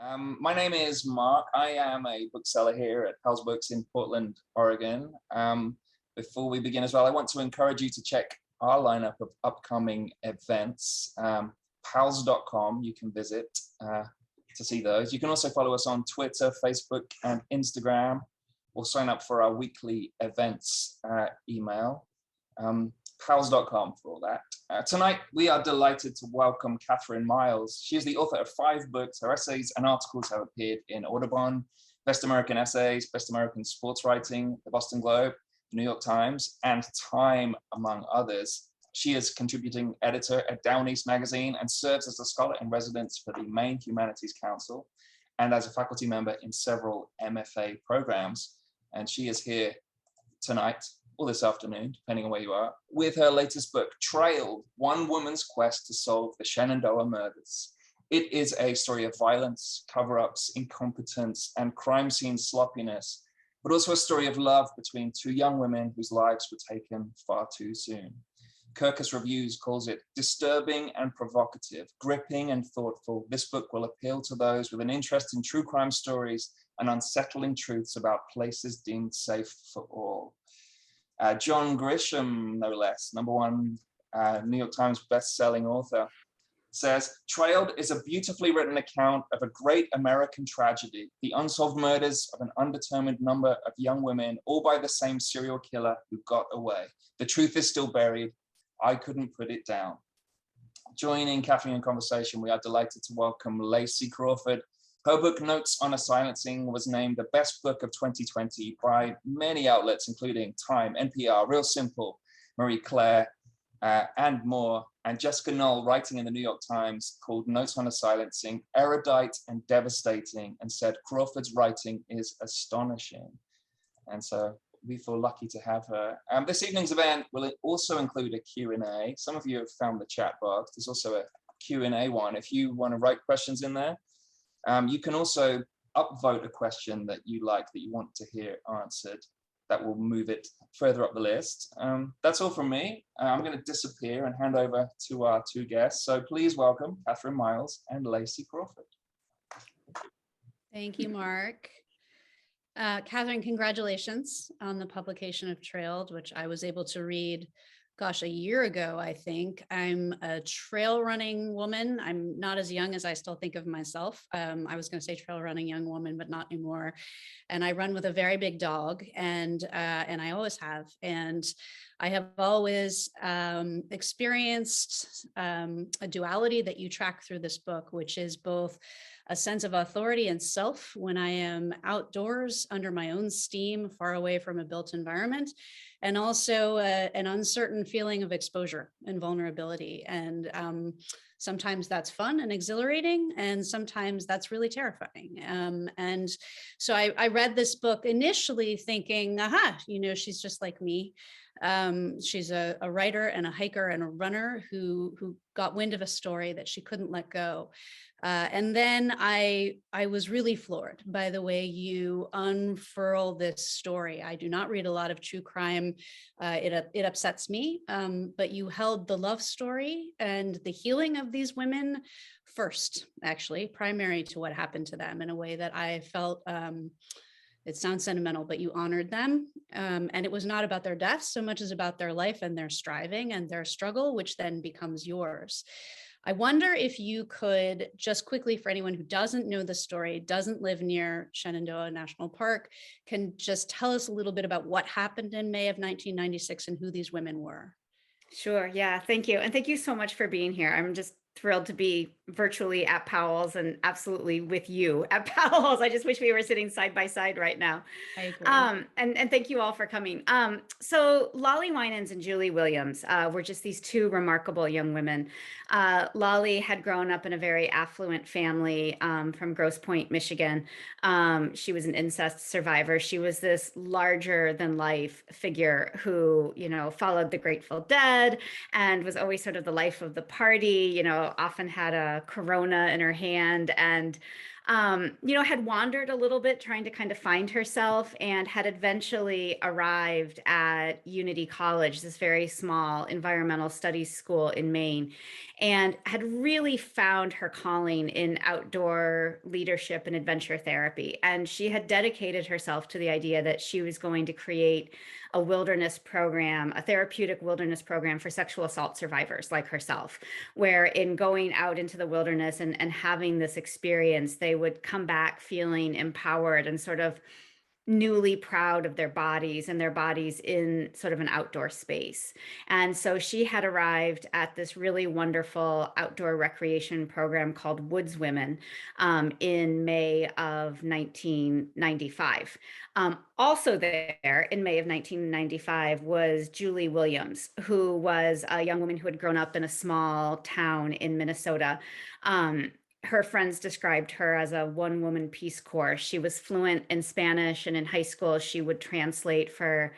My name is Mark. I am a bookseller here at Powell's Books in Portland, Oregon. Before we begin as well, I want to encourage you to check our lineup of upcoming events. Powells.com, you can visit to see those. You can also follow us on Twitter, Facebook, and Instagram, or sign up for our weekly events email. Powells.com for all that. Tonight, we are delighted to welcome Kathryn Miles. She is the author of 5 books. Her essays and articles have appeared in Audubon, Best American Essays, Best American Sports Writing, the Boston Globe, the New York Times, and Time, among others. She is contributing editor at Down East Magazine and serves as a scholar in residence for the Maine Humanities Council and as a faculty member in several MFA programs. And she is here tonight, or this afternoon, depending on where you are, with her latest book, Trailed: One Woman's Quest to Solve the Shenandoah Murders. It is a story of violence, cover-ups, incompetence, and crime scene sloppiness, but also a story of love between 2 young women whose lives were taken far too soon. Kirkus Reviews calls it disturbing and provocative, gripping and thoughtful. This book will appeal to those with an interest in true crime stories and unsettling truths about places deemed safe for all. John Grisham, no less, #1 New York Times best-selling author, says, Trailed is a beautifully written account of a great American tragedy, the unsolved murders of an undetermined number of young women, all by the same serial killer who got away. The truth is still buried. I couldn't put it down. Joining Kathryn in conversation, we are delighted to welcome Lacy Crawford. Her book, Notes on a Silencing, was named the best book of 2020 by many outlets, including Time, NPR, Real Simple, Marie Claire, and more. And Jessica Knoll, writing in the New York Times, called Notes on a Silencing erudite and devastating, and said Crawford's writing is astonishing. And so we feel lucky to have her. This evening's event will also include a Q&A. Some of you have found the chat box. There's also a Q&A one. If you want to write questions in there, you can also upvote a question that you like, that you want to hear answered. That will move it further up the list. That's all from me. I'm going to disappear and hand over to our 2 guests. So please welcome Kathryn Miles and Lacy Crawford. Thank you, Mark. Kathryn, congratulations on the publication of Trailed, which I was able to read, gosh, a year ago, I think. I'm a trail running woman. I'm not as young as I still think of myself. I was going to say trail running young woman, but not anymore. And I run with a very big dog, and I always have. And I have always experienced a duality that you track through this book, which is both a sense of authority and self when I am outdoors under my own steam, far away from a built environment, and also an uncertain feeling of exposure and vulnerability. And sometimes that's fun and exhilarating, and sometimes that's really terrifying. And so I read this book initially thinking, aha, she's just like me. She's a writer and a hiker and a runner who got wind of a story that she couldn't let go. And then I was really floored by the way you unfurl this story. I do not read a lot of true crime. It upsets me, but you held the love story and the healing of these women first, actually, primary to what happened to them, in a way that I felt, it sounds sentimental, but you honored them. And it was not about their death so much as about their life and their striving and their struggle, which then becomes yours. I wonder if you could just quickly, for anyone who doesn't know the story, doesn't live near Shenandoah National Park, can just tell us a little bit about what happened in May of 1996 and who these women were. Sure. Yeah. Thank you. And thank you so much for being here. I'm just thrilled to be virtually at Powell's and absolutely with you at Powell's. I just wish we were sitting side by side right now. I agree. And thank you all for coming. So Lollie Winans and Julie Williams were just these 2 remarkable young women. Lollie had grown up in a very affluent family from Grosse Pointe, Michigan. She was an incest survivor. She was this larger than life figure who, followed the Grateful Dead and was always sort of the life of the party, often had a Corona in her hand. And had wandered a little bit trying to kind of find herself, and had eventually arrived at Unity College, this very small environmental studies school in Maine, and had really found her calling in outdoor leadership and adventure therapy. And she had dedicated herself to the idea that she was going to create a wilderness program, a therapeutic wilderness program for sexual assault survivors like herself, where in going out into the wilderness and having this experience, they would come back feeling empowered and sort of newly proud of their bodies and their bodies in sort of an outdoor space. And so she had arrived at this really wonderful outdoor recreation program called Woods Women in May of 1995. Also there in May of 1995 was Julie Williams, who was a young woman who had grown up in a small town in Minnesota. Her friends described her as a one-woman Peace Corps. She was fluent in Spanish, and in high school, she would translate for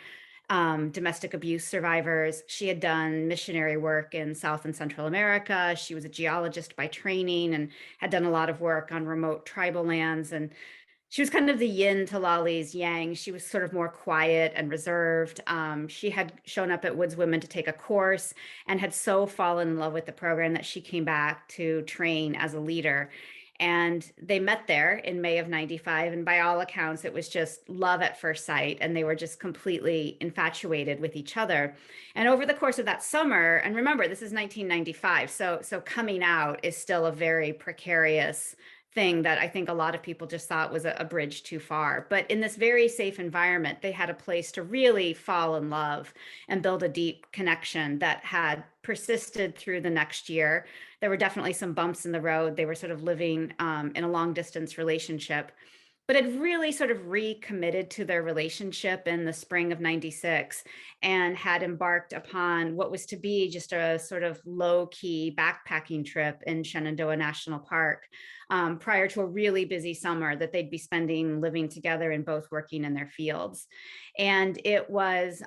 domestic abuse survivors. She had done missionary work in South and Central America. She was a geologist by training and had done a lot of work on remote tribal lands. And she was kind of the yin to Lollie's yang. She was sort of more quiet and reserved. She had shown up at Woods Women to take a course and had so fallen in love with the program that she came back to train as a leader. And they met there in May of 95. And by all accounts, it was just love at first sight. And they were just completely infatuated with each other. And over the course of that summer, and remember, this is 1995. So coming out is still a very precarious thing that I think a lot of people just thought was a bridge too far. But in this very safe environment, they had a place to really fall in love and build a deep connection that had persisted through the next year. There were definitely some bumps in the road. They were sort of living in a long distance relationship, but had really sort of recommitted to their relationship in the spring of 96 and had embarked upon what was to be just a sort of low-key backpacking trip in Shenandoah National Park prior to a really busy summer that they'd be spending living together and both working in their fields. And it was,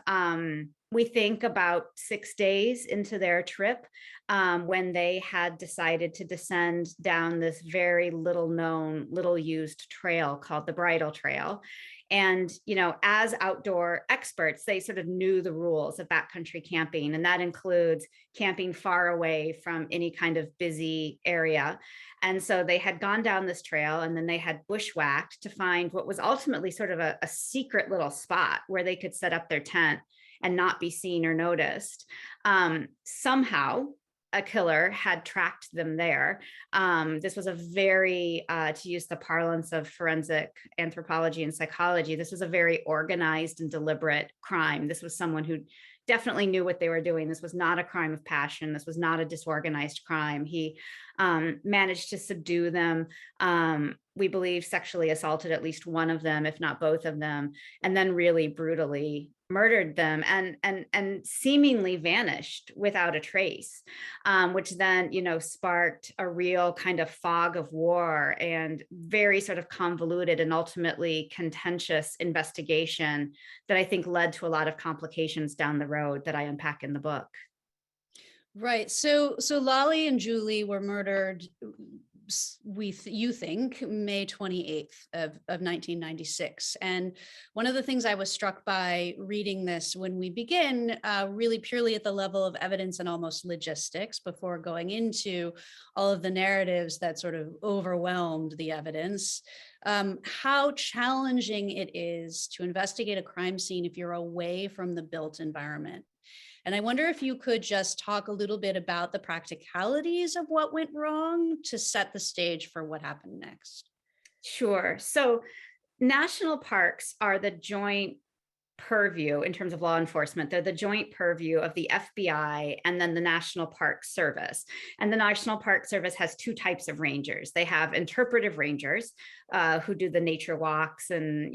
we think, about 6 days into their trip when they had decided to descend down this very little known, little used trail called the Bridle Trail. And, as outdoor experts, they sort of knew the rules of backcountry camping, and that includes camping far away from any kind of busy area. And so they had gone down this trail, and then they had bushwhacked to find what was ultimately sort of a secret little spot where they could set up their tent and not be seen or noticed. Somehow, a killer had tracked them there. This was a very, to use the parlance of forensic anthropology and psychology, this was a very organized and deliberate crime. This was someone who definitely knew what they were doing. This was not a crime of passion. This was not a disorganized crime. He managed to subdue them. We believe sexually assaulted at least one of them, if not both of them, and then really brutally murdered them and seemingly vanished without a trace, which then, sparked a real kind of fog of war and very sort of convoluted and ultimately contentious investigation that I think led to a lot of complications down the road that I unpack in the book. Right. So Lollie and Julie were murdered, you think, May 28th of 1996. And one of the things I was struck by reading this when we begin, really purely at the level of evidence and almost logistics, before going into all of the narratives that sort of overwhelmed the evidence, how challenging it is to investigate a crime scene if you're away from the built environment. And I wonder if you could just talk a little bit about the practicalities of what went wrong to set the stage for what happened next. Sure. So national parks are the joint purview in terms of law enforcement. They're the joint purview of the FBI and then the National Park Service. And the National Park Service has two types of rangers. They have interpretive rangers who do the nature walks and,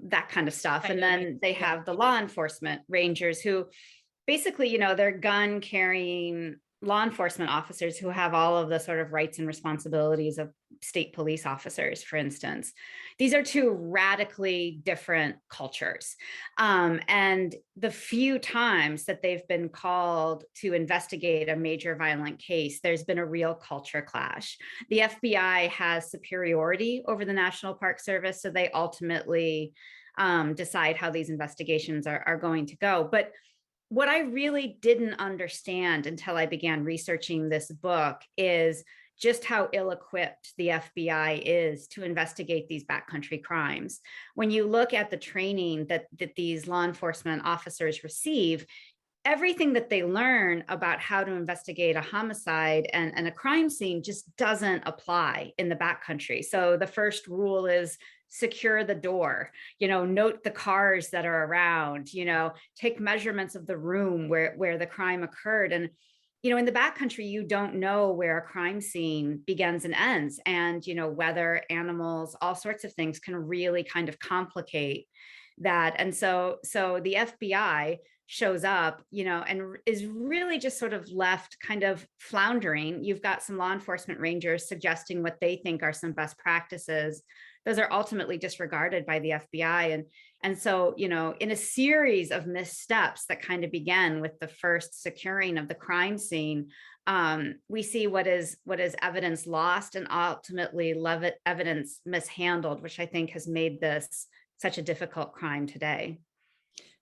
that kind of stuff. And then they have the law enforcement rangers who basically, they're gun carrying law enforcement officers who have all of the sort of rights and responsibilities of state police officers, for instance. These are two radically different cultures. And the few times that they've been called to investigate a major violent case, there's been a real culture clash. The FBI has superiority over the National Park Service, so they ultimately decide how these investigations are going to go. But what I really didn't understand until I began researching this book is just how ill-equipped the FBI is to investigate these backcountry crimes. When you look at the training that these law enforcement officers receive, everything that they learn about how to investigate a homicide and a crime scene just doesn't apply in the backcountry. So the first rule is secure the door, note the cars that are around, take measurements of the room where the crime occurred. And, in the backcountry, you don't know where a crime scene begins and ends. And, weather, animals, all sorts of things can really kind of complicate that. And so the FBI shows up, and is really just sort of left kind of floundering. You've got some law enforcement rangers suggesting what they think are some best practices. Those are ultimately disregarded by the FBI. And so, in a series of missteps that kind of began with the first securing of the crime scene, we see what is evidence lost and ultimately evidence mishandled, which I think has made this such a difficult crime today.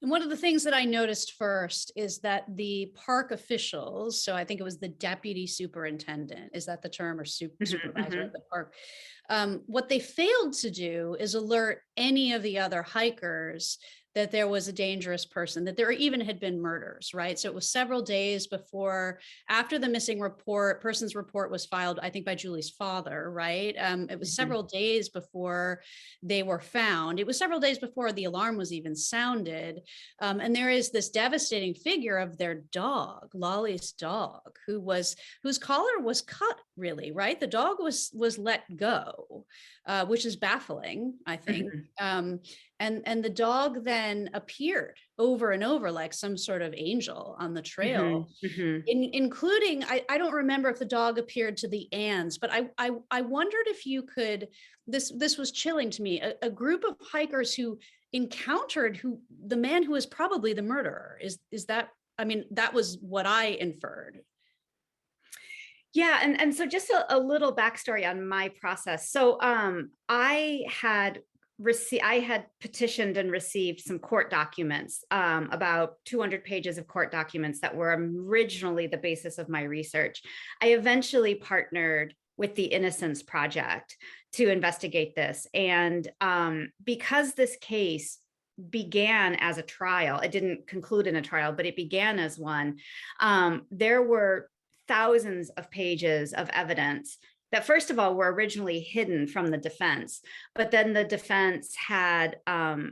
And one of the things that I noticed first is that the park officials, so I think it was the deputy superintendent, is that the term, or supervisor of the park, what they failed to do is alert any of the other hikers that there was a dangerous person, that there even had been murders, right? So it was several days after the missing person's report was filed, I think by Julie's father, right? It was several days before they were found. It was several days before the alarm was even sounded. And there is this devastating figure of their dog, Lollie's dog, whose collar was cut, really, right? The dog was let go, which is baffling, I think. And the dog then appeared over and over like some sort of angel on the trail, including, I don't remember if the dog appeared to the Anns, but I wondered if you could, this was chilling to me, a group of hikers who encountered the man who is probably the murderer. Is that, that was what I inferred. Yeah, and so just a little backstory on my process. So I had petitioned and received some court documents, about 200 pages of court documents that were originally the basis of my research. I eventually partnered with the Innocence Project to investigate this. And because this case began as a trial, it didn't conclude in a trial, but it began as one, there were thousands of pages of evidence that, first of all, were originally hidden from the defense, but then the defense had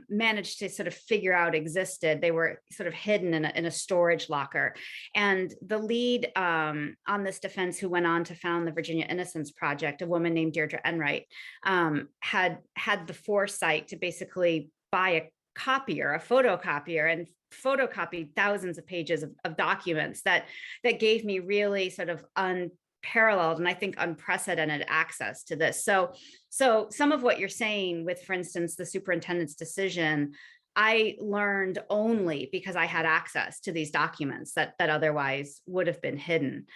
managed to sort of figure out existed. They were sort of hidden in a storage locker. And the lead on this defense, who went on to found the Virginia Innocence Project, a woman named Deirdre Enright, had the foresight to basically buy a photocopier, and photocopied thousands of pages of documents that gave me really sort of unparalleled and I think unprecedented access to this. So some of what you're saying with, for instance, the superintendent's decision, I learned only because I had access to these documents that otherwise would have been hidden.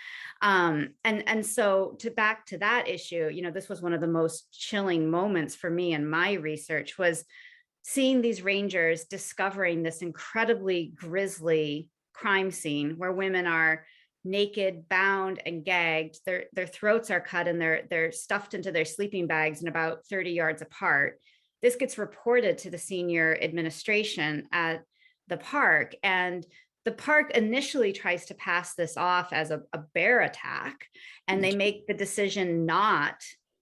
And so back to that issue, this was one of the most chilling moments for me in my research, was seeing these rangers discovering this incredibly grisly crime scene where women are naked, bound, and gagged. Their throats are cut and they're stuffed into their sleeping bags and about 30 yards apart. This gets reported to the senior administration at the park, and the park initially tries to pass this off as a bear attack, and they make the decision not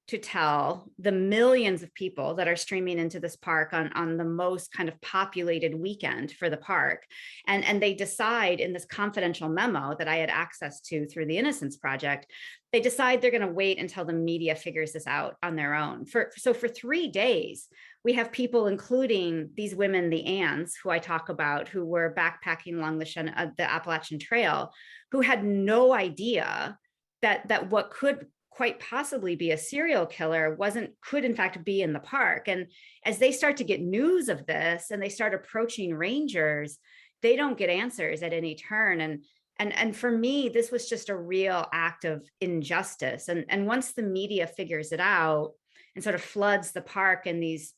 to tell the millions of people that are streaming into this park on the most kind of populated weekend for the park. And they decide, in this confidential memo that I had access to through the Innocence Project, they decide they're going to wait until the media figures this out on their own. So for 3 days, we have people, including these women, the Anns, who I talk about, who were backpacking along the Appalachian Trail, who had no idea that what could quite possibly be a serial killer could in fact be in the park. And as they start to get news of this and they start approaching rangers, they don't get answers at any turn. And for me, this was just a real act of injustice. And once the media figures it out and sort of floods the park, and these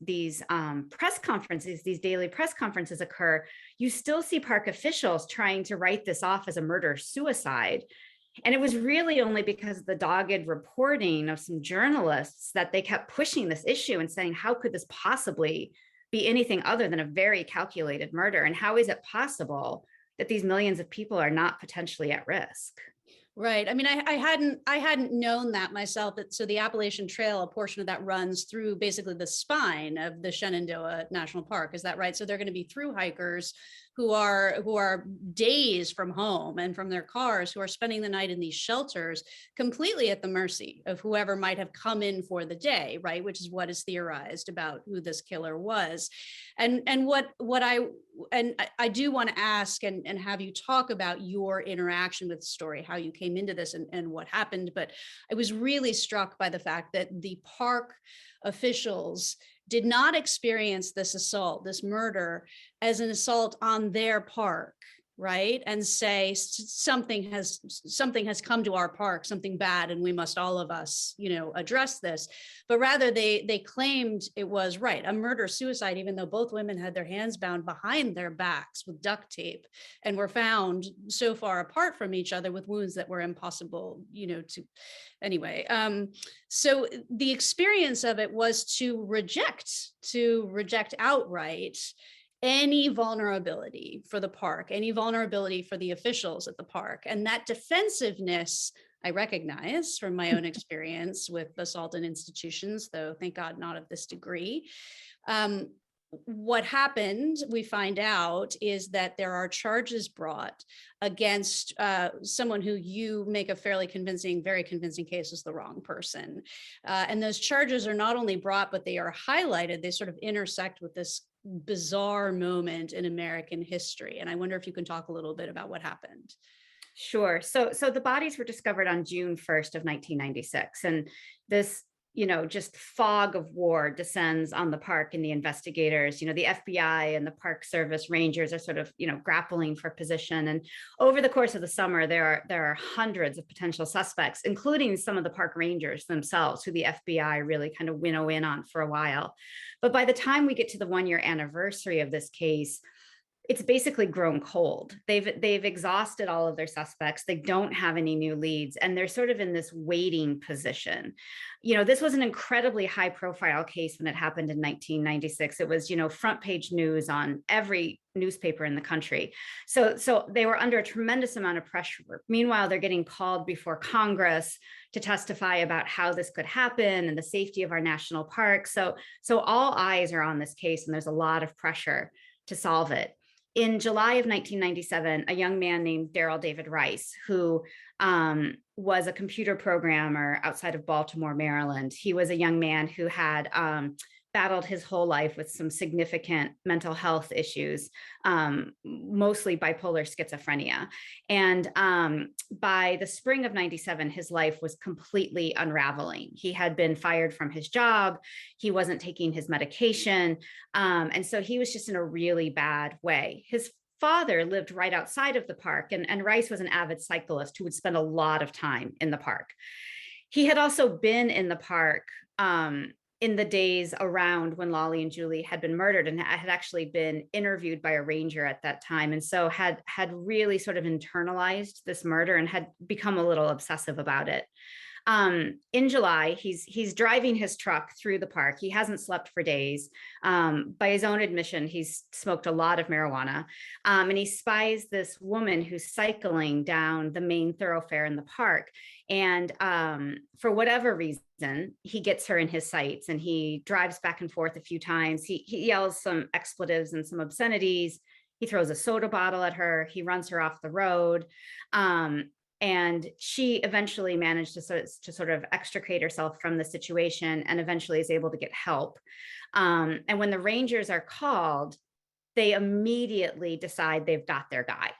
press conferences, these daily press conferences occur, you still see park officials trying to write this off as a murder-suicide. And it was really only because of the dogged reporting of some journalists that they kept pushing this issue and saying, how could this possibly be anything other than a very calculated murder? And how is it possible that these millions of people are not potentially at risk? Right. I mean, I hadn't known that myself. So the Appalachian Trail, a portion of that runs through basically the spine of the Shenandoah National Park. Is that right? So they're going to be through hikers who are days from home and from their cars, who are spending the night in these shelters, completely at the mercy of whoever might have come in for the day, right? Which is what is theorized about who this killer was. And I do want to ask and have you talk about your interaction with the story, how you came into this and what happened. But I was really struck by the fact that the park officials did not experience this assault, this murder, as an assault on their park, right? And say something has come to our park, something bad, and we must, all of us, address this. But rather they claimed it was a murder-suicide, even though both women had their hands bound behind their backs with duct tape and were found so far apart from each other with wounds that were impossible, to anyway. So the experience of it was to reject outright any vulnerability for the park, any vulnerability for the officials at the park. And that defensiveness, I recognize from my own experience with assault in institutions, though thank God not of this degree. What happened, we find out, is that there are charges brought against someone who you make a very convincing case is the wrong person. And those charges are not only brought, but they are highlighted. They sort of intersect with this bizarre moment in American history. And I wonder if you can talk a little bit about what happened. Sure. So the bodies were discovered on June 1st of 1996. And this just fog of war descends on the park and the investigators. The FBI and the Park Service rangers are sort of, grappling for position. And over the course of the summer, there are hundreds of potential suspects, including some of the park rangers themselves, who the FBI really kind of winnow in on for a while. But by the time we get to the 1-year anniversary of this case, it's basically grown cold. They've exhausted all of their suspects. They don't have any new leads, and they're sort of in this waiting position. This was an incredibly high profile case when it happened in 1996. It was, front page news on every newspaper in the country. So they were under a tremendous amount of pressure. Meanwhile, they're getting called before Congress to testify about how this could happen and the safety of our national parks. So all eyes are on this case, and there's a lot of pressure to solve it. In July of 1997, a young man named Darrell David Rice, who was a computer programmer outside of Baltimore, Maryland. He was a young man who had battled his whole life with some significant mental health issues, mostly bipolar schizophrenia. And by the spring of 97, his life was completely unraveling. He had been fired from his job. He wasn't taking his medication. And so he was just in a really bad way. His father lived right outside of the park, and Rice was an avid cyclist who would spend a lot of time in the park. He had also been in the park in the days around when Lollie and Julie had been murdered, and had actually been interviewed by a ranger at that time. And so had really sort of internalized this murder and had become a little obsessive about it. In July, he's driving his truck through the park. He hasn't slept for days. By his own admission, he's smoked a lot of marijuana. And he spies this woman who's cycling down the main thoroughfare in the park. And for whatever reason, he gets her in his sights, and he drives back and forth a few times. He yells some expletives and some obscenities. He throws a soda bottle at her. He runs her off the road. And she eventually managed to sort of extricate herself from the situation and eventually is able to get help. And when the Rangers are called, they immediately decide they've got their guy,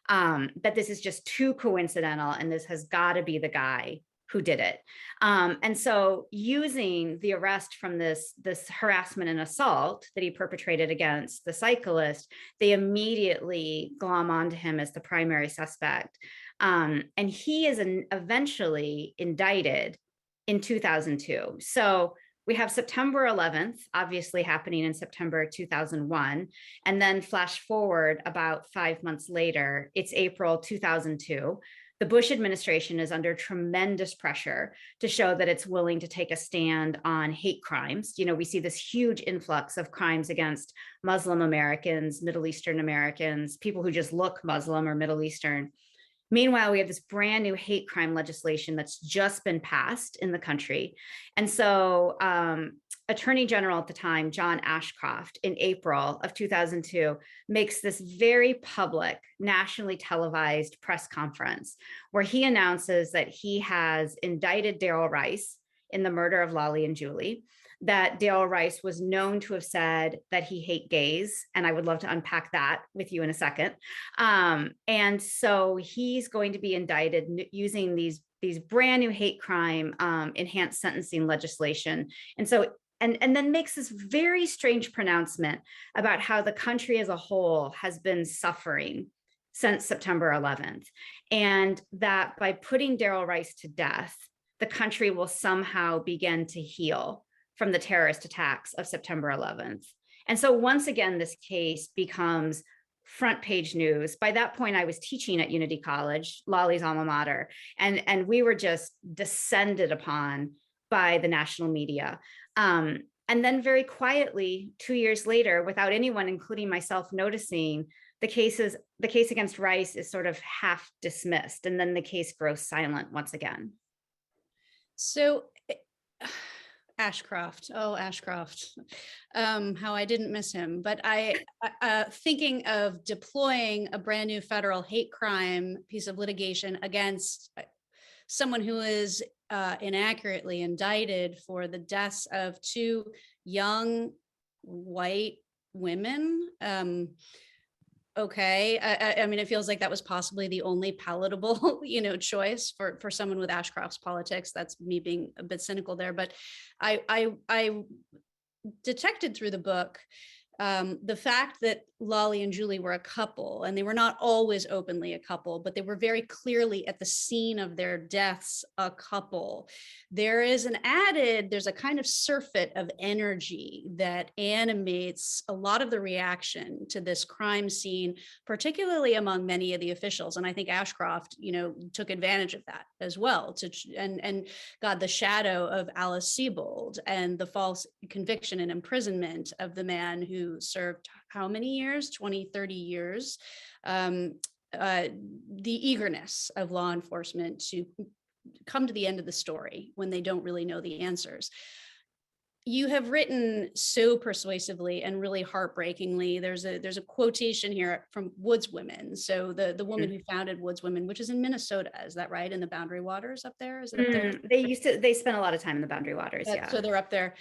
that this is just too coincidental and this has got to be the guy who did it. And so using the arrest from this harassment and assault that he perpetrated against the cyclist, they immediately glom onto him as the primary suspect. And he is eventually indicted in 2002. So we have September 11th, obviously happening in September 2001. And then flash forward about 5 months later, it's April 2002. The Bush administration is under tremendous pressure to show that it's willing to take a stand on hate crimes. You know, we see this huge influx of crimes against Muslim Americans, Middle Eastern Americans, people who just look Muslim or Middle Eastern. Meanwhile, we have this brand new hate crime legislation that's just been passed in the country. And so Attorney General at the time, John Ashcroft, in April of 2002, makes this very public, nationally televised press conference where he announces that he has indicted Darrell Rice in the murder of Lollie and Julie, that Darrell Rice was known to have said that he hate gays. And I would love to unpack that with you in a second. And so he's going to be indicted using these brand new hate crime enhanced sentencing legislation. And so and then makes this very strange pronouncement about how the country as a whole has been suffering since September 11th. And that by putting Darrell Rice to death, the country will somehow begin to heal from the terrorist attacks of September 11th. And so once again, this case becomes front page news. By that point, I was teaching at Unity College, Lollie's alma mater, and we were just descended upon by the national media. And then very quietly, 2 years later, without anyone, including myself, noticing, the case against Rice is sort of half dismissed. And then the case grows silent once again. So Ashcroft, how I didn't miss him. But thinking of deploying a brand new federal hate crime piece of litigation against someone who is inaccurately indicted for the deaths of two young white women. Okay, I mean, it feels like that was possibly the only palatable, choice for someone with Ashcroft's politics. That's me being a bit cynical there, but I detected through the book the fact that Lollie and Julie were a couple, and they were not always openly a couple, but they were very clearly at the scene of their deaths a couple. There's a kind of surfeit of energy that animates a lot of the reaction to this crime scene, particularly among many of the officials. And I think Ashcroft, took advantage of that as well, and got the shadow of Alice Sebold and the false conviction and imprisonment of the man who served how many years, 20, 30 years, the eagerness of law enforcement to come to the end of the story when they don't really know the answers. You have written so persuasively and really heartbreakingly. There's a quotation here from Woods Women. So the woman who founded Woods Women, which is in Minnesota, is that right? In the Boundary Waters up there? Is it up there? They spent a lot of time in the Boundary Waters. Yeah. So they're up there.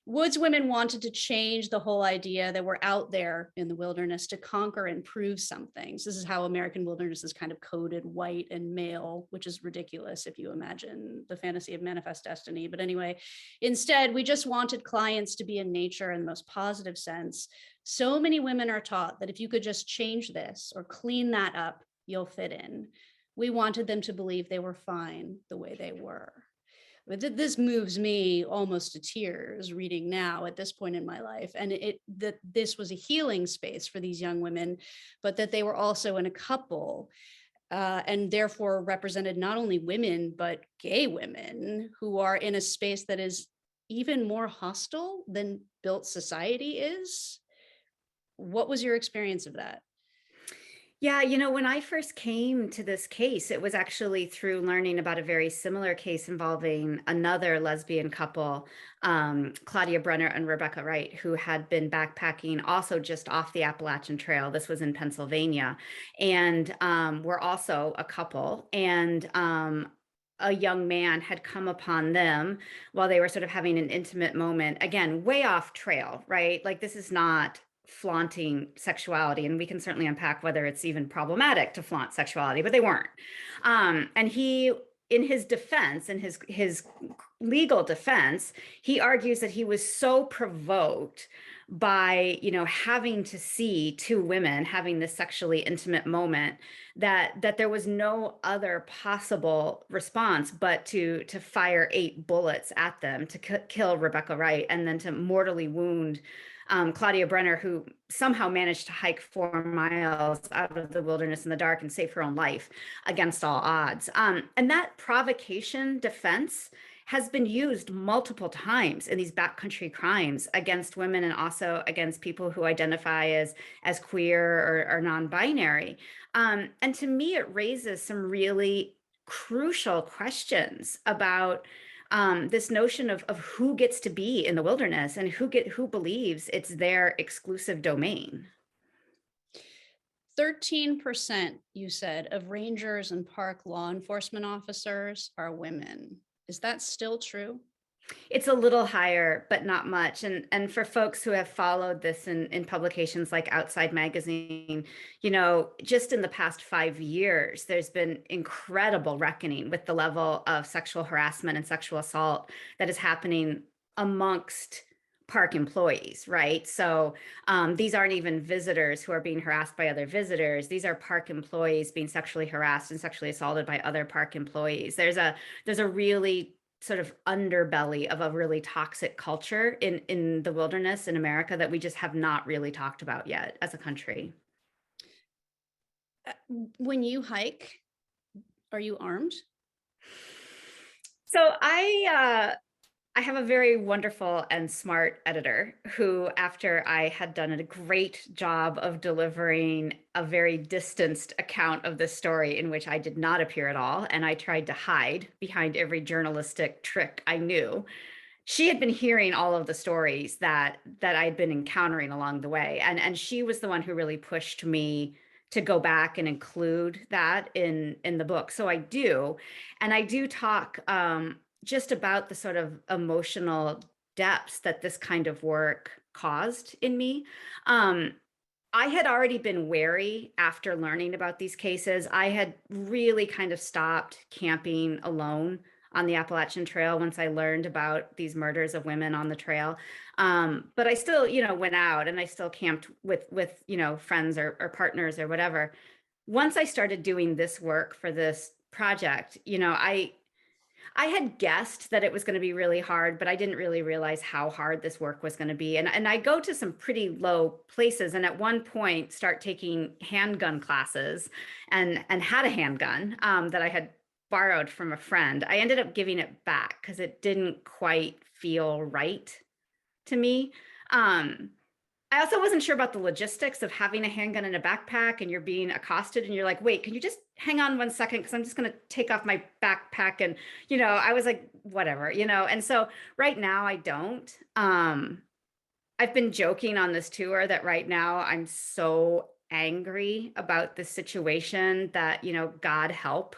Woods Women wanted to change the whole idea that we're out there in the wilderness to conquer and prove something. So this is how American wilderness is kind of coded white and male, which is ridiculous if you imagine the fantasy of manifest destiny. But anyway, instead, we just wanted clients to be in nature in the most positive sense. So many women are taught that if you could just change this or clean that up, you'll fit in. We wanted them to believe they were fine the way they were. But this moves me almost to tears reading now at this point in my life. And that this was a healing space for these young women, but that they were also in a couple and therefore represented not only women, but gay women who are in a space that is even more hostile than built society is. What was your experience of that? Yeah, when I first came to this case, it was actually through learning about a very similar case involving another lesbian couple, Claudia Brenner and Rebecca Wright, who had been backpacking also just off the Appalachian Trail. This was in Pennsylvania, and were also a couple. And a young man had come upon them while they were sort of having an intimate moment, again, way off trail, right? Like, this is not flaunting sexuality, and we can certainly unpack whether it's even problematic to flaunt sexuality, but they weren't. And he, in his defense, in his legal defense, he argues that he was so provoked by having to see two women having this sexually intimate moment that there was no other possible response but to fire 8 bullets at them to kill Rebecca Wright, and then to mortally wound Claudia Brenner, who somehow managed to hike 4 miles out of the wilderness in the dark and save her own life against all odds. And that provocation defense has been used multiple times in these backcountry crimes against women, and also against people who identify as queer or non-binary. And to me, it raises some really crucial questions about this notion of who gets to be in the wilderness, and who believes it's their exclusive domain. 13%, you said, of rangers and park law enforcement officers are women. Is that still true? It's a little higher, but not much. And for folks who have followed this in publications like Outside Magazine, just in the past 5 years, there's been incredible reckoning with the level of sexual harassment and sexual assault that is happening amongst park employees, right? So these aren't even visitors who are being harassed by other visitors. These are park employees being sexually harassed and sexually assaulted by other park employees. There's a really sort of underbelly of a really toxic culture in the wilderness in America that we just have not really talked about yet as a country. When you hike, are you armed? So I have a very wonderful and smart editor who, after I had done a great job of delivering a very distanced account of this story in which I did not appear at all, and I tried to hide behind every journalistic trick I knew, she had been hearing all of the stories that I'd been encountering along the way. And she was the one who really pushed me to go back and include that in the book. So I do. And I do talk just about the sort of emotional depths that this kind of work caused in me. I had already been wary after learning about these cases. I had really kind of stopped camping alone on the Appalachian Trail once I learned about these murders of women on the trail. But I still, went out, and I still camped with friends or partners or whatever. Once I started doing this work for this project, I had guessed that it was going to be really hard, but I didn't really realize how hard this work was going to be. And I go to some pretty low places, and at one point start taking handgun classes, and had a handgun that I had borrowed from a friend. I ended up giving it back because it didn't quite feel right to me. I also wasn't sure about the logistics of having a handgun in a backpack, and you're being accosted, and you're like, wait, can you just hang on 1 second? Because I'm just going to take off my backpack. And, I was like, whatever, and so right now I don't. I've been joking on this tour that right now I'm so angry about the situation that, God help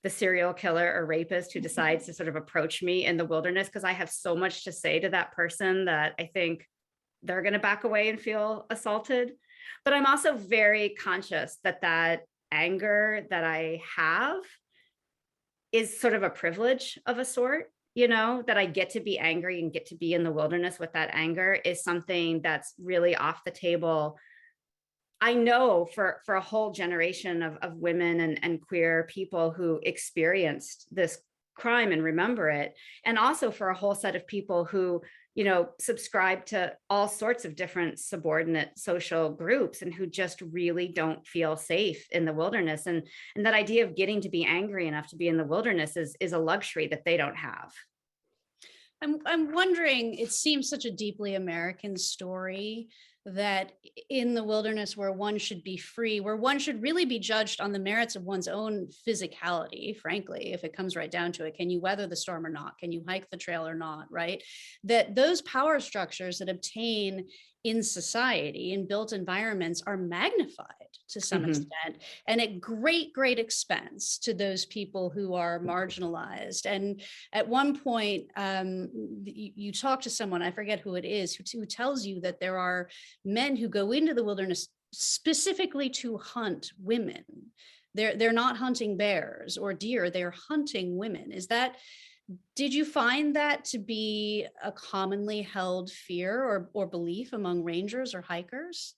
the serial killer or rapist who decides to sort of approach me in the wilderness, because I have so much to say to that person that I think they're going to back away and feel assaulted. But I'm also very conscious that anger that I have is sort of a privilege of a sort, that I get to be angry and get to be in the wilderness with that anger is something that's really off the table. I know for a whole generation of women and queer people who experienced this crime and remember it, and also for a whole set of people who subscribe to all sorts of different subordinate social groups and who just really don't feel safe in the wilderness. And that idea of getting to be angry enough to be in the wilderness is a luxury that they don't have. I'm wondering, it seems such a deeply American story that in the wilderness where one should be free, where one should really be judged on the merits of one's own physicality, frankly, if it comes right down to it, can you weather the storm or not? Can you hike the trail or not, right? That those power structures that obtain in society, in built environments, are magnified to some extent, and at great, great expense to those people who are marginalized. And at one point, you talk to someone, I forget who it is, who tells you that there are men who go into the wilderness specifically to hunt women. They're not hunting bears or deer, they're hunting women. Did you find that to be a commonly held fear or belief among rangers or hikers?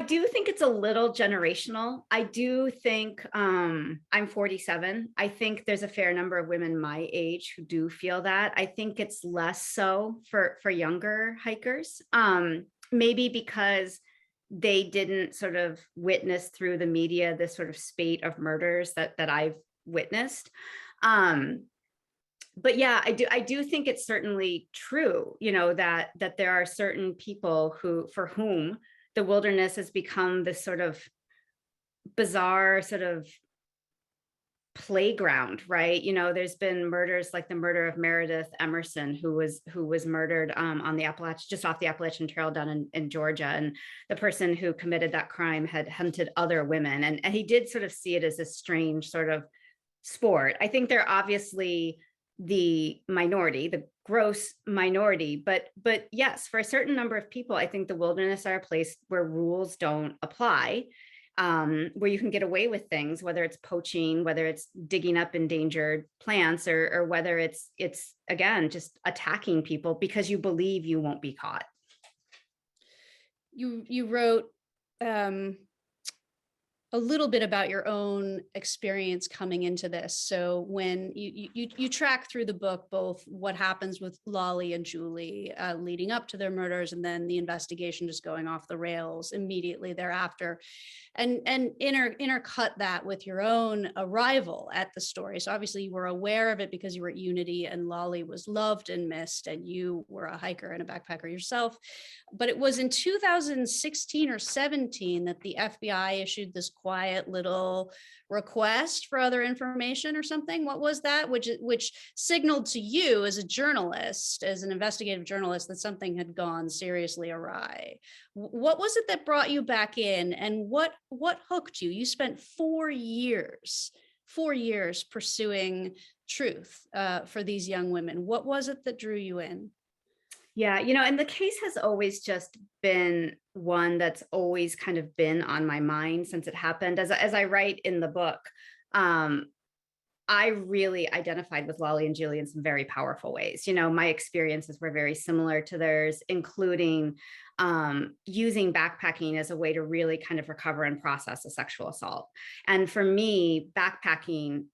I do think it's a little generational. I do think I'm 47. I think there's a fair number of women my age who do feel that. I think it's less so for younger hikers, maybe because they didn't sort of witness through the media this sort of spate of murders that I've witnessed. But yeah, I do think it's certainly true, that there are certain people for whom the wilderness has become this sort of bizarre sort of playground, right? There's been murders like the murder of Meredith Emerson, who was murdered on the just off the Appalachian Trail down in Georgia. And the person who committed that crime had hunted other women. And he did sort of see it as a strange sort of sport. I think they're obviously the minority, the gross minority, but yes, for a certain number of people, I think the wilderness are a place where rules don't apply, where you can get away with things, whether it's poaching, whether it's digging up endangered plants, or whether it's again just attacking people because you believe you won't be caught. You wrote a little bit about your own experience coming into this. So when you track through the book, both what happens with Lollie and Julie leading up to their murders, and then the investigation just going off the rails immediately thereafter, and intercut that with your own arrival at the story. So obviously you were aware of it because you were at Unity, and Lollie was loved and missed, and you were a hiker and a backpacker yourself. But it was in 2016 or 17 that the FBI issued this quiet little request for other information or something. What was that? Which signaled to you as a journalist, as an investigative journalist, that something had gone seriously awry. What was it that brought you back in, and what hooked you? You spent 4 years pursuing truth for these young women. What was it that drew you in? Yeah, and the case has always just been one that's always kind of been on my mind since it happened. As I write in the book, I really identified with Lollie and Julie in some very powerful ways. My experiences were very similar to theirs, including using backpacking as a way to really kind of recover and process a sexual assault. And for me,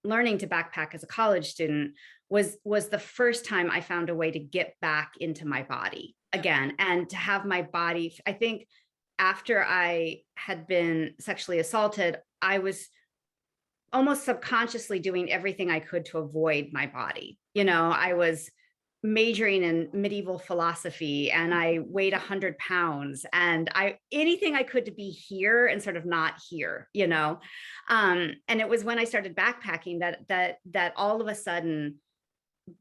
learning to backpack as a college student was the first time I found a way to get back into my body again, and to have my body. I think after I had been sexually assaulted, I was almost subconsciously doing everything I could to avoid my body. I was majoring in medieval philosophy, and I weighed 100 pounds, and anything I could to be here and sort of not here, and it was when I started backpacking that all of a sudden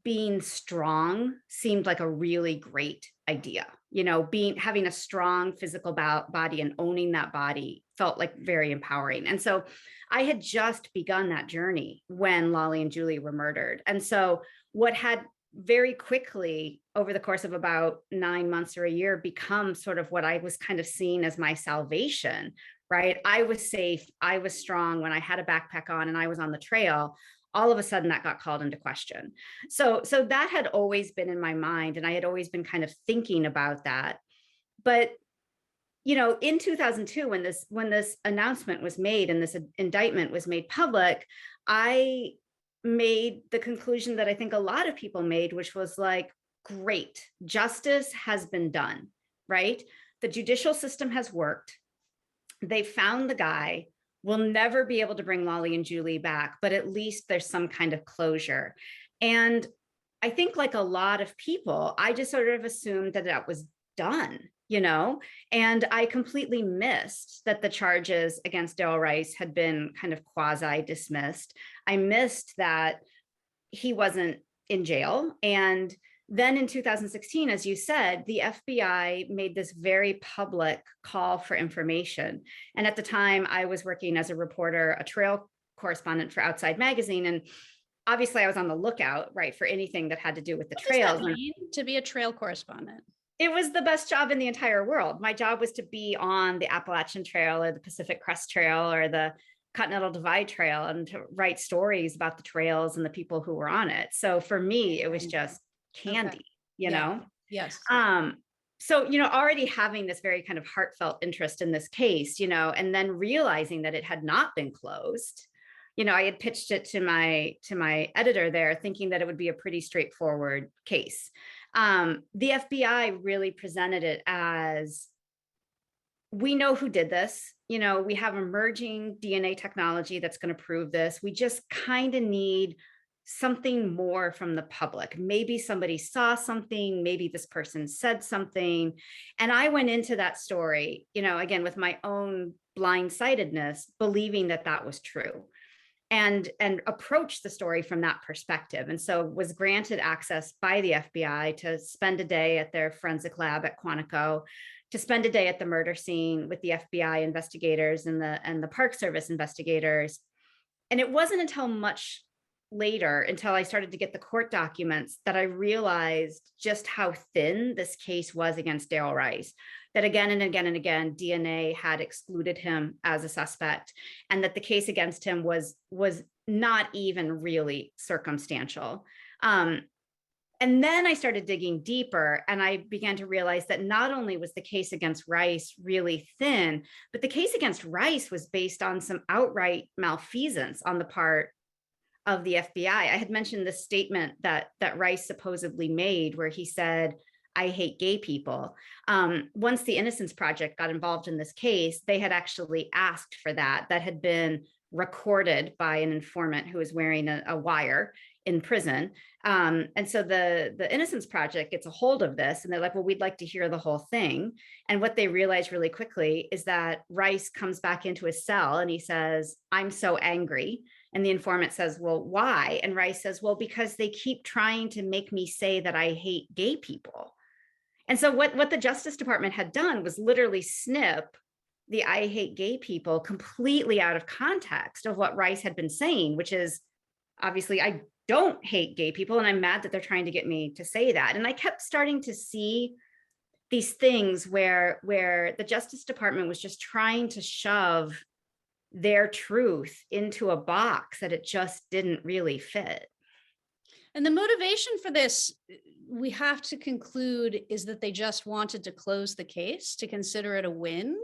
being strong seemed like a really great idea. Having a strong physical body and owning that body felt like very empowering. And so I had just begun that journey when Lollie and Julie were murdered. And so what had very quickly over the course of about 9 months or a year become sort of what I was kind of seeing as my salvation, right? I was safe, I was strong when I had a backpack on and I was on the trail. All of a sudden that got called into question. So that had always been in my mind, and I had always been kind of thinking about that. But, in 2002, when this announcement was made and this indictment was made public, I made the conclusion that I think a lot of people made, which was like, great, justice has been done, right? The judicial system has worked. They found the guy. We'll never be able to bring Lollie and Julie back, but at least there's some kind of closure. And I think, like a lot of people, I just sort of assumed that done, and I completely missed that the charges against Darrell Rice had been kind of quasi dismissed. I missed that he wasn't in jail. And then in 2016, as you said, the FBI made this very public call for information. And at the time, I was working as a reporter, a trail correspondent for Outside Magazine. And obviously I was on the lookout, right, for anything that had to do with the trails. What does that mean, to be a trail correspondent? It was the best job in the entire world. My job was to be on the Appalachian Trail or the Pacific Crest Trail or the Continental Divide Trail and to write stories about the trails and the people who were on it. So for me, it was just candy, you know? Yes. So, already having this very kind of heartfelt interest in this case, and then realizing that it had not been closed. I had pitched it to my editor there, thinking that it would be a pretty straightforward case. The FBI really presented it as, we know who did this. We have emerging DNA technology that's going to prove this. We just kind of need something more from the public. Maybe somebody saw something, maybe this person said something. And I went into that story, again, with my own blindsidedness, believing that that was true. And approached the story from that perspective. And so was granted access by the FBI to spend a day at their forensic lab at Quantico, to spend a day at the murder scene with the FBI investigators and the Park Service investigators. And it wasn't until much later, until I started to get the court documents, that I realized just how thin this case was against Darrell Rice, that again and again and again, DNA had excluded him as a suspect, and that the case against him was not even really circumstantial. And then I started digging deeper, and I began to realize that not only was the case against Rice really thin, but the case against Rice was based on some outright malfeasance on the part of the FBI. I had mentioned this statement that Rice supposedly made, where he said, "I hate gay people." Once the Innocence Project got involved in this case, they had actually asked for that. That had been recorded by an informant who was wearing a wire in prison. And so the Innocence Project gets a hold of this, and they're like, well, we'd like to hear the whole thing. And what they realized really quickly is that Rice comes back into his cell and he says, "I'm so angry." And the informant says, "Well, why?" And Rice says, "Well, because they keep trying to make me say that I hate gay people." And so what the Justice Department had done was literally snip the "I hate gay people" completely out of context of what Rice had been saying, which is, obviously, I don't hate gay people, and I'm mad that they're trying to get me to say that. And I kept starting to see these things where the Justice Department was just trying to shove their truth into a box that it just didn't really fit. And the motivation for this, we have to conclude, is that they just wanted to close the case, to consider it a win,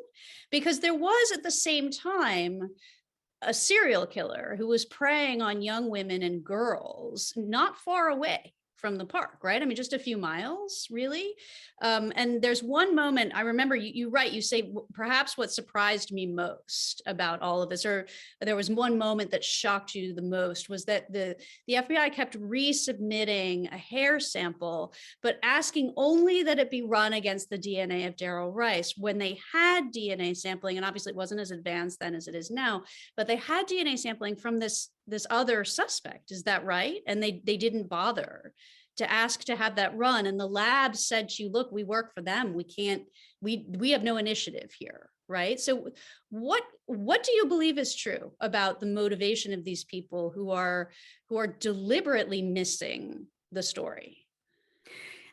because there was at the same time a serial killer who was preying on young women and girls not far away from the park, right? I mean, just a few miles, really. And there's one moment, I remember you write, you say, perhaps what surprised me most about all of this, or there was one moment that shocked you the most, was that the FBI kept resubmitting a hair sample, but asking only that it be run against the DNA of Darrell Rice when they had DNA sampling. And obviously it wasn't as advanced then as it is now, but they had DNA sampling from this other suspect. Is that right? And they didn't bother to ask to have that run. And the lab said to you, look, we work for them. We have no initiative here, right? So what do you believe is true about the motivation of these people who are deliberately missing the story?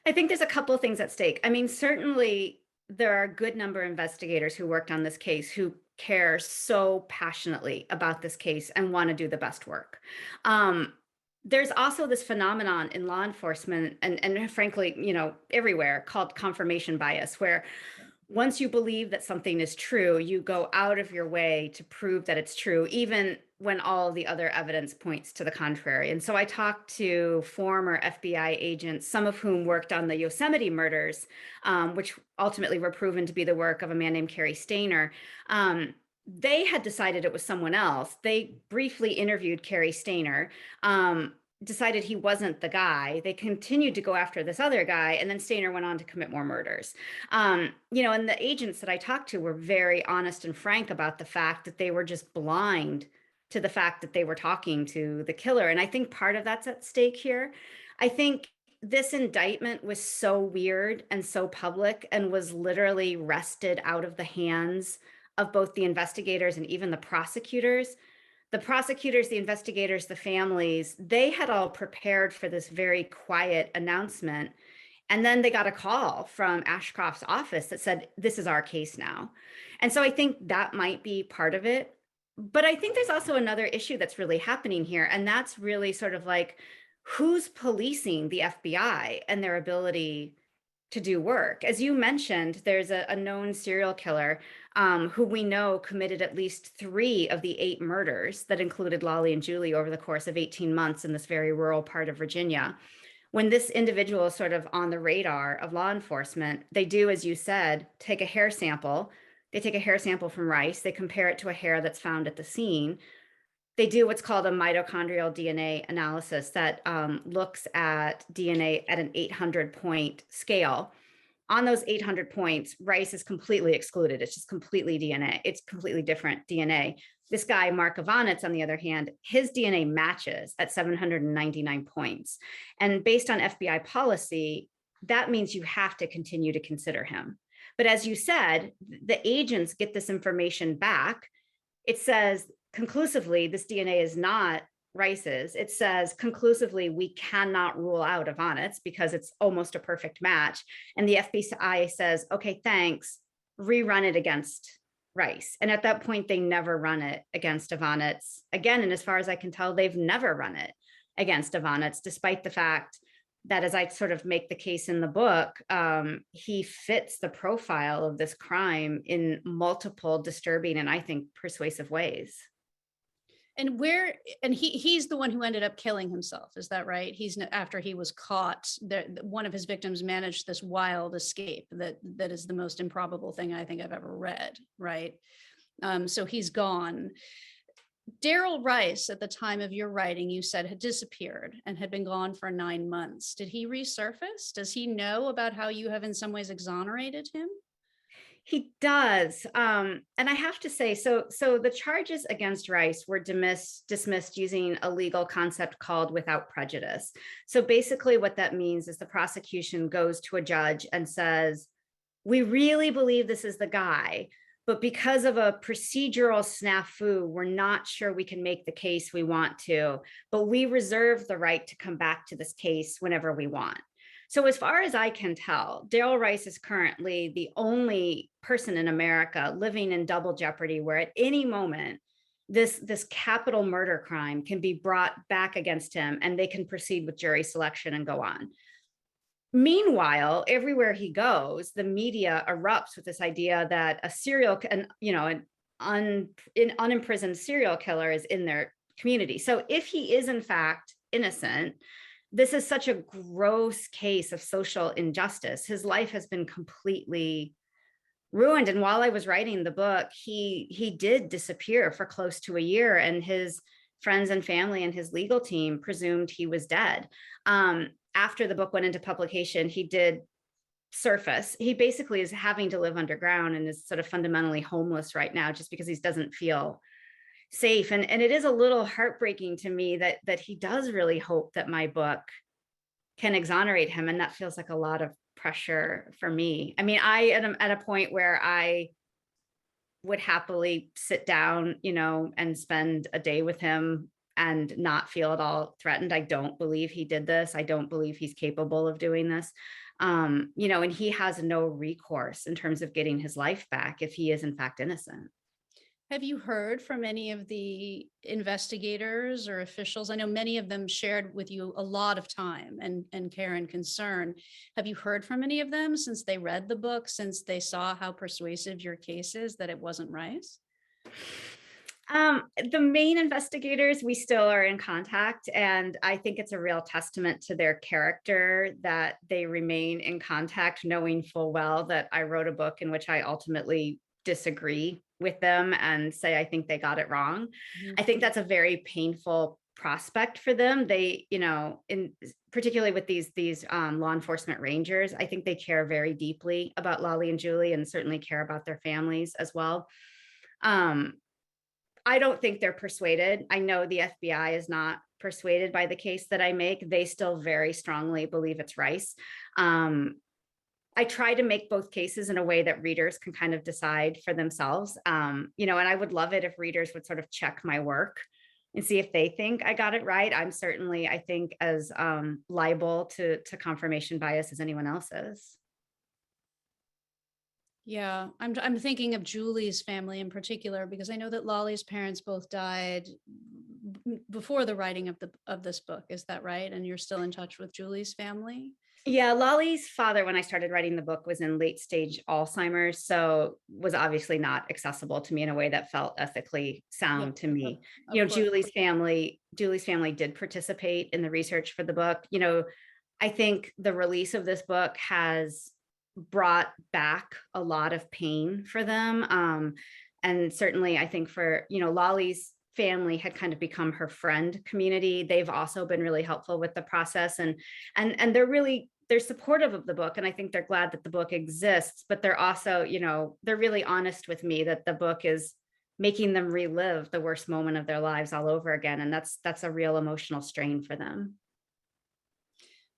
I think there's a couple of things at stake. I mean, certainly there are a good number of investigators who worked on this case who care so passionately about this case and want to do the best work. There's also this phenomenon in law enforcement and frankly, everywhere, called confirmation bias, where once you believe that something is true, you go out of your way to prove that it's true, even when all the other evidence points to the contrary. And so I talked to former FBI agents, some of whom worked on the Yosemite murders, which ultimately were proven to be the work of a man named Cary Stayner. They had decided it was someone else. They briefly interviewed Cary Stayner, decided he wasn't the guy. They continued to go after this other guy, and then Stainer went on to commit more murders. And the agents that I talked to were very honest and frank about the fact that they were just blind to the fact that they were talking to the killer. And I think part of that's at stake here. I think this indictment was so weird and so public and was literally wrested out of the hands of both the investigators and even the prosecutors. The prosecutors, the investigators, the families, they had all prepared for this very quiet announcement. And then they got a call from Ashcroft's office that said, this is our case now. And so I think that might be part of it. But I think there's also another issue that's really happening here. And that's really sort of like, who's policing the FBI and their ability to do work? As you mentioned, there's a known serial killer who we know committed at least 3 of the 8 murders that included Lollie and Julie over the course of 18 months in this very rural part of Virginia. When this individual is sort of on the radar of law enforcement, they do, as you said, take a hair sample. They take a hair sample from Rice. They compare it to a hair that's found at the scene. They do what's called a mitochondrial DNA analysis that looks at DNA at an 800-point scale. On those 800 points, Rice is completely excluded. It's just completely DNA. It's completely different DNA. This guy, Mark Ivanitz, on the other hand, his DNA matches at 799 points. And based on FBI policy, that means you have to continue to consider him. But as you said, the agents get this information back. It says conclusively, this DNA is not Rice's. It says conclusively, we cannot rule out Ivanitz because it's almost a perfect match. And the FBI says, okay, thanks, rerun it against Rice. And at that point, they never run it against Ivanitz again. And as far as I can tell, they've never run it against Ivanitz, despite the fact that, as I sort of make the case in the book, he fits the profile of this crime in multiple disturbing and I think persuasive ways. And he's the one who ended up killing himself. Is that right? After he was caught, one of his victims managed this wild escape that is the most improbable thing I think I've ever read. Right. So he's gone. Darrell Rice, at the time of your writing, you said had disappeared and had been gone for 9 months. Did he resurface? Does he know about how you have in some ways exonerated him? He does. And I have to say, so the charges against Rice were dismissed using a legal concept called without prejudice. So basically what that means is the prosecution goes to a judge and says, we really believe this is the guy, but because of a procedural snafu, we're not sure we can make the case we want to, but we reserve the right to come back to this case whenever we want. So as far as I can tell, Darrell Rice is currently the only person in America living in double jeopardy where at any moment, this capital murder crime can be brought back against him and they can proceed with jury selection and go on. Meanwhile, everywhere he goes, the media erupts with this idea that an unimprisoned serial killer is in their community. So if he is in fact innocent, this is such a gross case of social injustice. His life has been completely ruined. And while I was writing the book, he did disappear for close to a year, and his friends and family and his legal team presumed he was dead. After the book went into publication, he did surface. He basically is having to live underground and is sort of fundamentally homeless right now just because he doesn't feel safe. And it is a little heartbreaking to me that he does really hope that my book can exonerate him. And that feels like a lot of pressure for me. I mean, I am at a point where I would happily sit down, and spend a day with him and not feel at all threatened. I don't believe he did this. I don't believe he's capable of doing this. And he has no recourse in terms of getting his life back if he is in fact innocent. Have you heard from any of the investigators or officials? I know many of them shared with you a lot of time and care and concern. Have you heard from any of them since they read the book, since they saw how persuasive your case is that it wasn't Rice? The Maine investigators, we still are in contact, and I think it's a real testament to their character that they remain in contact, knowing full well that I wrote a book in which I ultimately disagree with them and say I think they got it wrong. Mm-hmm. I think that's a very painful prospect for them. They, particularly with these law enforcement rangers, I think they care very deeply about Lollie and Julie, and certainly care about their families as well. I don't think they're persuaded. I know the FBI is not persuaded by the case that I make. They still very strongly believe it's Rice. I try to make both cases in a way that readers can kind of decide for themselves. And I would love it if readers would sort of check my work and see if they think I got it right. I'm certainly, I think, as liable to confirmation bias as anyone else is. Yeah, I'm thinking of Julie's family in particular, because I know that Lollie's parents both died before the writing of this book. Is that right? And you're still in touch with Julie's family? Yeah, Lollie's father, when I started writing the book, was in late stage Alzheimer's, so was obviously not accessible to me in a way that felt ethically sound to me. Julie's family did participate in the research for the book. I think the release of this book has brought back a lot of pain for them. And certainly I think for, Lollie's family had kind of become her friend community. They've also been really helpful with the process, and they're supportive of the book. And I think they're glad that the book exists, but they're also, they're really honest with me that the book is making them relive the worst moment of their lives all over again. And that's a real emotional strain for them.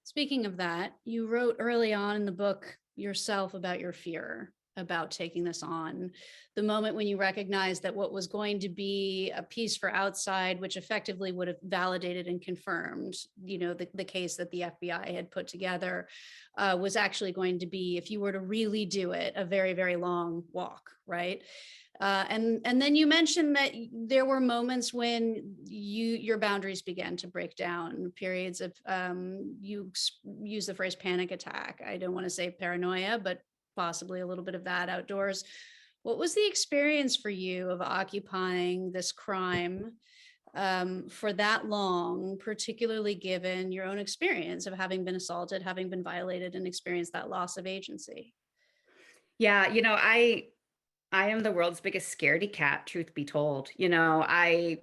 Speaking of that, you wrote early on in the book yourself about your fear about taking this on, the moment when you recognized that what was going to be a piece for outside, which effectively would have validated and confirmed, the case that the FBI had put together, was actually going to be, if you were to really do it, a very, very long walk, right? And then you mentioned that there were moments when your boundaries began to break down, periods of, you use the phrase panic attack. I don't want to say paranoia, but possibly a little bit of that outdoors. What was the experience for you of occupying this crime for that long, particularly given your own experience of having been assaulted, having been violated, and experienced that loss of agency? Yeah, I am the world's biggest scaredy cat, truth be told. I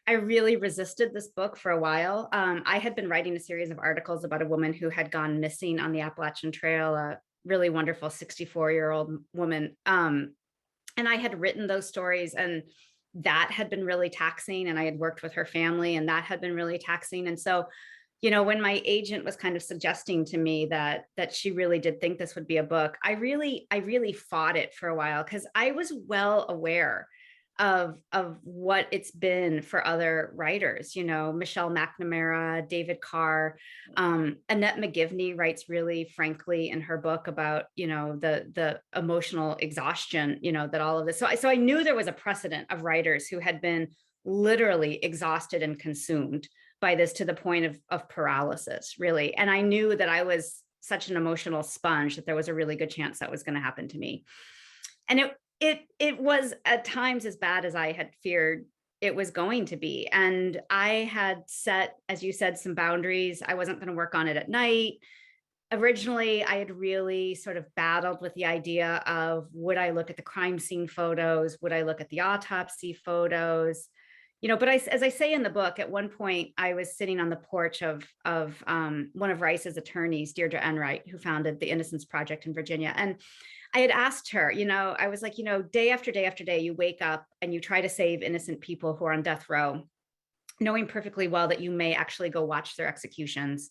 really resisted this book for a while. I had been writing a series of articles about a woman who had gone missing on the Appalachian Trail, a really wonderful 64-year-old woman. And I had written those stories, and that had been really taxing. And I had worked with her family, and that had been really taxing. And so, when my agent was kind of suggesting to me that she really did think this would be a book, I really fought it for a while, because I was well aware of what it's been for other writers, Michelle McNamara, David Carr, Annette McGivney writes really frankly in her book about, the emotional exhaustion, that all of this. So I knew there was a precedent of writers who had been literally exhausted and consumed by this to the point of paralysis, really. And I knew that I was such an emotional sponge that there was a really good chance that was going to happen to me. And it was at times as bad as I had feared it was going to be. And I had set, as you said, some boundaries. I wasn't going to work on it at night. Originally, I had really sort of battled with the idea of, would I look at the crime scene photos? Would I look at the autopsy photos? But as I say in the book, at one point I was sitting on the porch of one of Rice's attorneys, Deirdre Enright, who founded the Innocence Project in Virginia. And I had asked her, I was like, day after day after day, you wake up and you try to save innocent people who are on death row, knowing perfectly well that you may actually go watch their executions.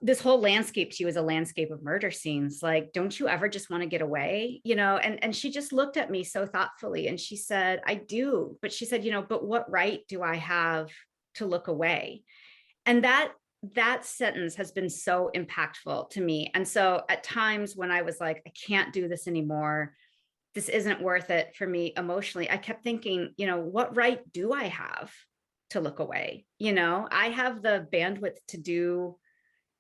This whole landscape to you is a landscape of murder scenes. Like, don't you ever just want to get away? And she just looked at me so thoughtfully, and she said, I do. But she said, but what right do I have to look away? And that sentence has been so impactful to me. And so at times when I was like, I can't do this anymore, this isn't worth it for me emotionally, I kept thinking, what right do I have to look away? I have the bandwidth to do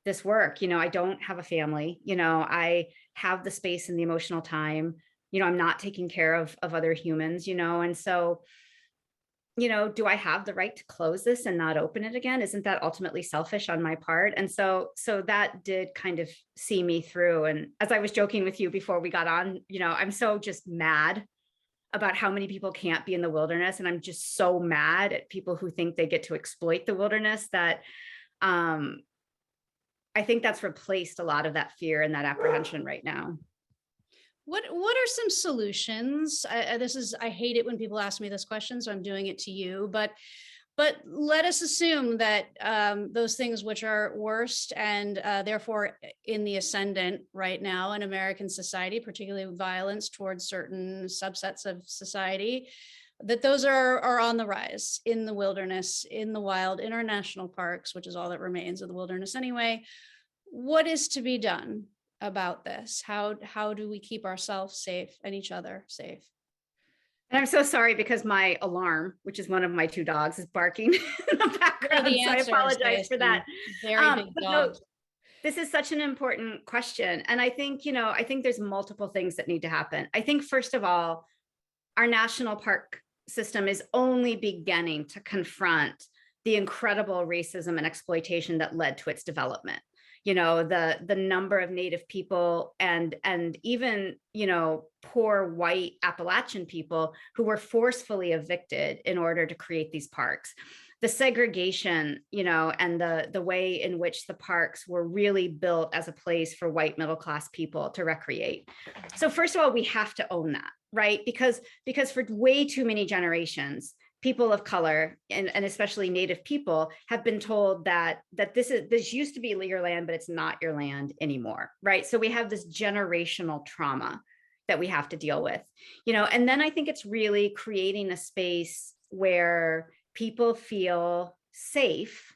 this work. I don't have a family. I have the space and the emotional time. I'm not taking care of other humans, and so, do I have the right to close this and not open it again? Isn't that ultimately selfish on my part? And so that did kind of see me through. And as I was joking with you before we got on, I'm so just mad about how many people can't be in the wilderness. And I'm just so mad at people who think they get to exploit the wilderness that I think that's replaced a lot of that fear and that apprehension right now. What are some solutions? I hate it when people ask me this question, so I'm doing it to you, but let us assume that those things which are worst and therefore in the ascendant right now in American society, particularly violence towards certain subsets of society, that those are on the rise in the wilderness, in the wild, in our national parks, which is all that remains of the wilderness anyway. What is to be done about this? How do we keep ourselves safe and each other safe? And I'm so sorry because my alarm, which is one of my two dogs, is barking in the background. So I apologize for that. Very big dogs. No, this is such an important question. And I think, I think there's multiple things that need to happen. I think, first of all, our national park system is only beginning to confront the incredible racism and exploitation that led to its development. The number of Native people and even, poor white Appalachian people who were forcefully evicted in order to create these parks. The segregation, and the way in which the parks were really built as a place for white middle-class people to recreate. So first of all, we have to own that, right? Because for way too many generations, people of color and especially Native people have been told that this used to be your land, but it's not your land anymore, right? So we have this generational trauma that we have to deal with, and then I think it's really creating a space where people feel safe,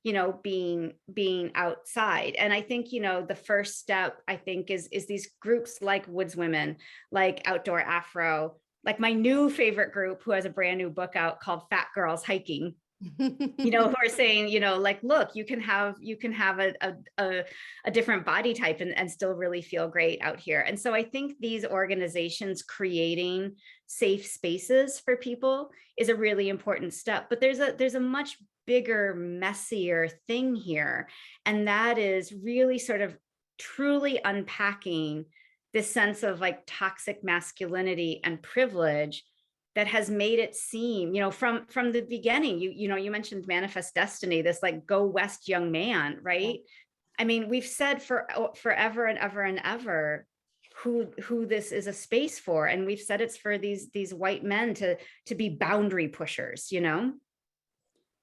being outside. And I think, the first step, I think, is these groups like Woods Women, like Outdoor Afro, like my new favorite group who has a brand new book out called Fat Girls Hiking, who are saying, look, you can have a different body type and still really feel great out here. And so I think these organizations creating safe spaces for people is a really important step. But there's a much bigger, messier thing here. And that is really sort of truly unpacking this sense of like toxic masculinity and privilege that has made it seem, from the beginning, you mentioned Manifest Destiny, this like go west young man, right? I mean, we've said forever and ever and ever who this is a space for. And we've said it's for these white men to be boundary pushers,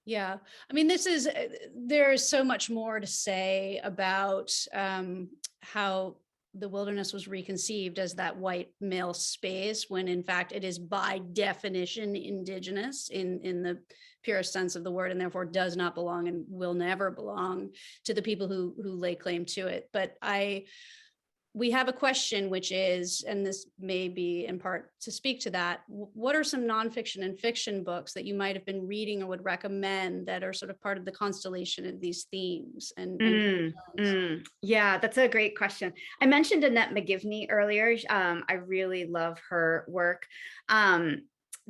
Yeah. I mean, there's so much more to say about how the wilderness was reconceived as that white male space, when in fact it is by definition indigenous in the purest sense of the word, and therefore does not belong and will never belong to the people who lay claim to it. But we have a question, which is, and this may be in part to speak to that, what are some nonfiction and fiction books that you might have been reading or would recommend that are sort of part of the constellation of these themes? Yeah, that's a great question. I mentioned Annette McGivney earlier. I really love her work.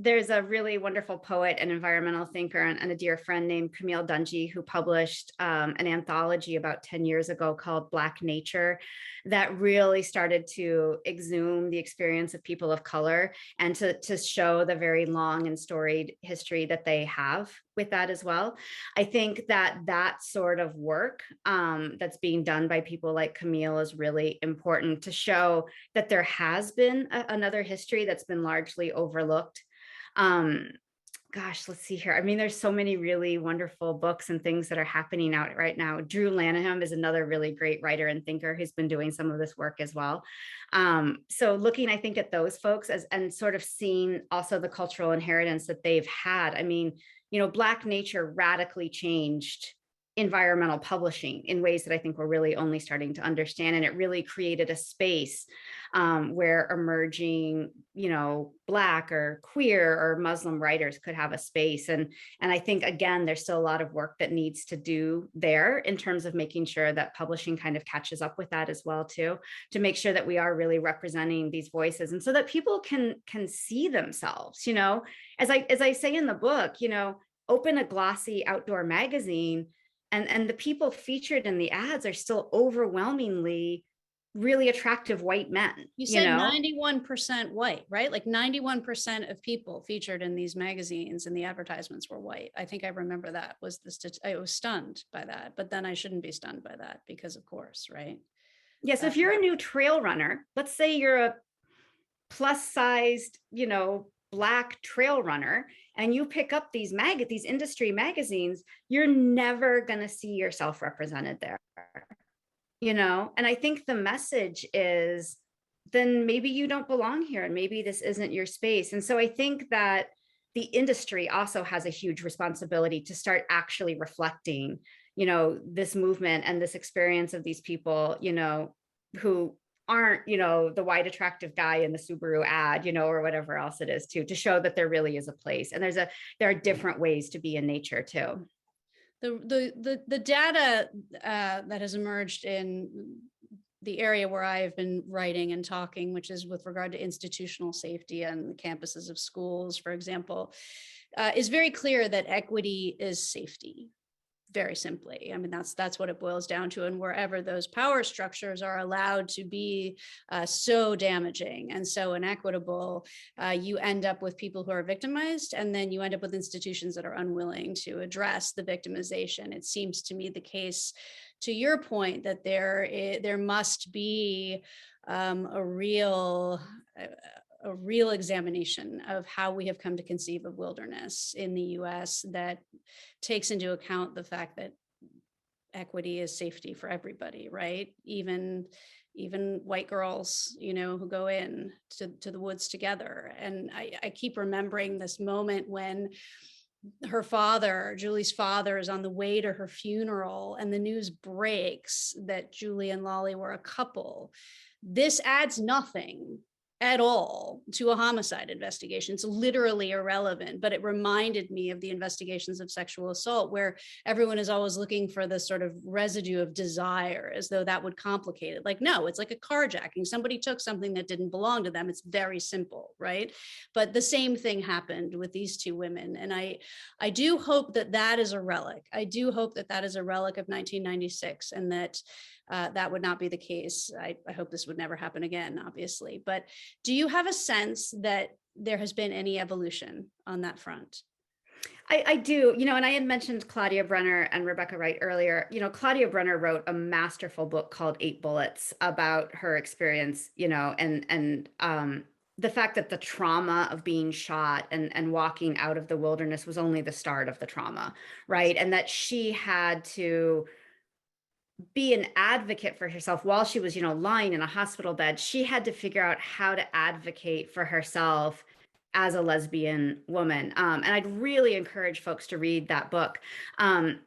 There's a really wonderful poet and environmental thinker and a dear friend named Camille Dungy who published an anthology about 10 years ago called Black Nature that really started to exhume the experience of people of color and to show the very long and storied history that they have with that as well. I think that sort of work that's being done by people like Camille is really important to show that there has been another history that's been largely overlooked. Let's see here. I mean, there's so many really wonderful books and things that are happening out right now. Drew Lanham is another really great writer and thinker who's been doing some of this work as well. So looking, I think, at those folks and sort of seeing also the cultural inheritance that they've had. I mean, Black Nature radically changed environmental publishing in ways that I think we're really only starting to understand. And it really created a space where emerging, Black or queer or Muslim writers could have a space. And I think, again, there's still a lot of work that needs to do there in terms of making sure that publishing kind of catches up with that as well, too, to make sure that we are really representing these voices and so that people can see themselves, as I say in the book, open a glossy outdoor magazine and the people featured in the ads are still overwhelmingly really attractive white men. You said 91% white, right? Like 91% of people featured in these magazines and the advertisements were white. I think I remember that was I was stunned by that, but then I shouldn't be stunned by that because of course, right? Yes. If you're a new trail runner, let's say you're a plus sized, Black trail runner, and you pick up these industry magazines, you're never going to see yourself represented there. And I think the message is, then maybe you don't belong here and maybe this isn't your space. And so I think that the industry also has a huge responsibility to start actually reflecting, this movement and this experience of these people, who aren't, the white attractive guy in the Subaru ad, or whatever else it is, to show that there really is a place. And there are different ways to be in nature too. The data that has emerged in the area where I have been writing and talking, which is with regard to institutional safety and the campuses of schools, for example, is very clear that equity is safety. Very simply. I mean, that's what it boils down to. And wherever those power structures are allowed to be so damaging and so inequitable, you end up with people who are victimized, and then you end up with institutions that are unwilling to address the victimization. It seems to me the case, to your point, that there must be a real examination of how we have come to conceive of wilderness in the US that takes into account the fact that equity is safety for everybody, right? Even white girls, who go in to the woods together. And I keep remembering this moment when her father, Julie's father, is on the way to her funeral and the news breaks that Julie and Lollie were a couple. This adds nothing at all to a homicide investigation. It's literally irrelevant, but it reminded me of the investigations of sexual assault, where everyone is always looking for this sort of residue of desire, as though that would complicate it. Like, no, it's like a carjacking. Somebody took something that didn't belong to them. It's very simple, right? But the same thing happened with these two women. And I do hope that that is a relic. I do hope that that is a relic of 1996, and that that would not be the case. I hope this would never happen again, obviously. But do you have a sense that there has been any evolution on that front? I do, and I had mentioned Claudia Brenner and Rebecca Wright earlier. Claudia Brenner wrote a masterful book called 8 Bullets about her experience, and the fact that the trauma of being shot and walking out of the wilderness was only the start of the trauma, right? And that she had to be an advocate for herself while she was, lying in a hospital bed. She had to figure out how to advocate for herself as a lesbian woman. And I'd really encourage folks to read that book. And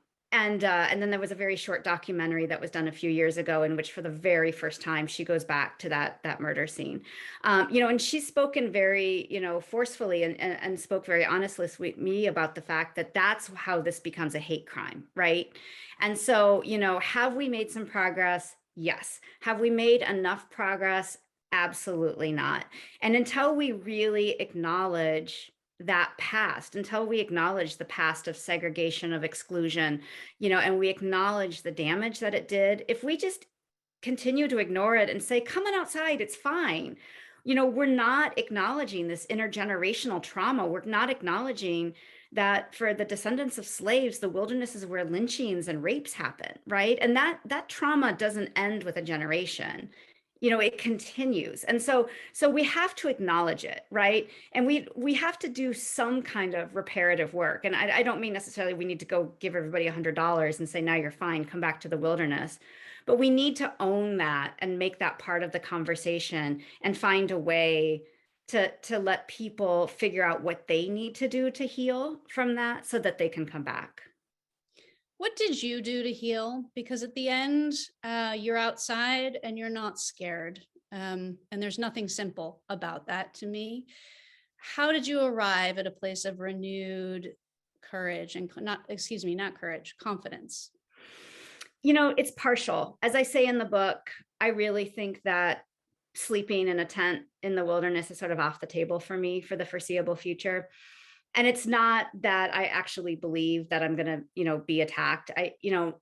then there was a very short documentary that was done a few years ago in which, for the very first time, she goes back to that murder scene. And she's spoken very, forcefully and spoke very honestly with me about the fact that that's how this becomes a hate crime, right? And so, have we made some progress? Yes. Have we made enough progress? Absolutely not. And until we really acknowledge that past, until we acknowledge the past of segregation, of exclusion, and we acknowledge the damage that it did, if we just continue to ignore it and say, come on outside, it's fine, we're not acknowledging this intergenerational trauma. We're not acknowledging that for the descendants of slaves, the wilderness is where lynchings and rapes happen, right? And that trauma doesn't end with a generation. It continues. And so we have to acknowledge it, right? And we have to do some kind of reparative work. And I don't mean necessarily we need to go give everybody $100 and say, now you're fine, come back to the wilderness. But we need to own that and make that part of the conversation and find a way to let people figure out what they need to do to heal from that so that they can come back. What did you do to heal? Because at the end, you're outside and you're not scared. And there's nothing simple about that to me. How did you arrive at a place of renewed courage and confidence? It's partial. As I say in the book, I really think that sleeping in a tent in the wilderness is sort of off the table for me for the foreseeable future. And it's not that I actually believe that I'm going to, be attacked.